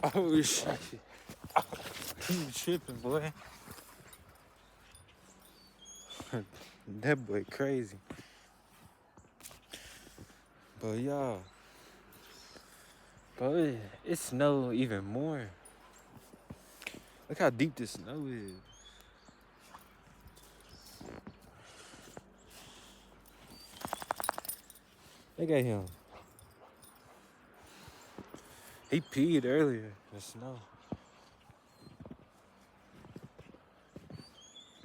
Oh shit. You tripping, boy. That boy crazy. But y'all, bro, it snowed even more. Look how deep this snow is. Look at him. He peed earlier in the snow.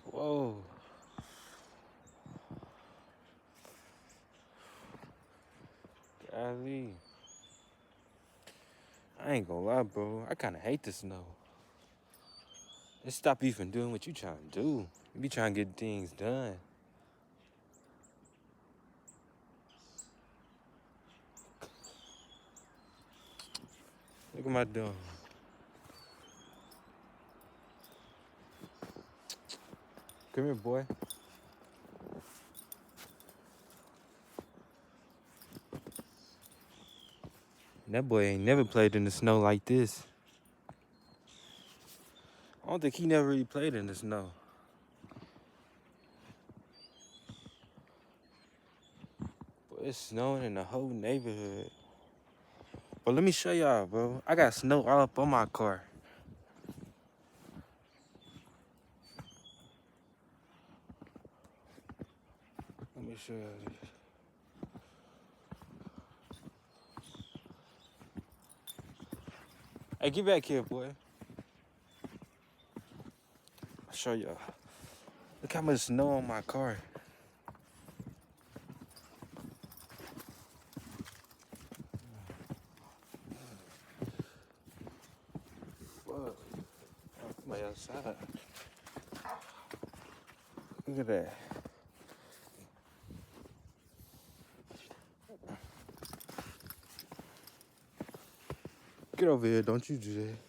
Whoa. Golly. I ain't gonna lie, bro. I kinda hate the snow. Just stop even doing what you trying to do. You be trying to get things done. Look at my dog. Come here, boy. That boy ain't never played in the snow like this. I don't think he never really played in the snow. But it's snowing in the whole neighborhood. But let me show y'all, bro. I got snow all up on my car. Let me show y'all this. Hey, get back here, boy. I'll show y'all. Look how much snow on my car. Fuck. I'm outside. Look at that. Get over here, don't you do that.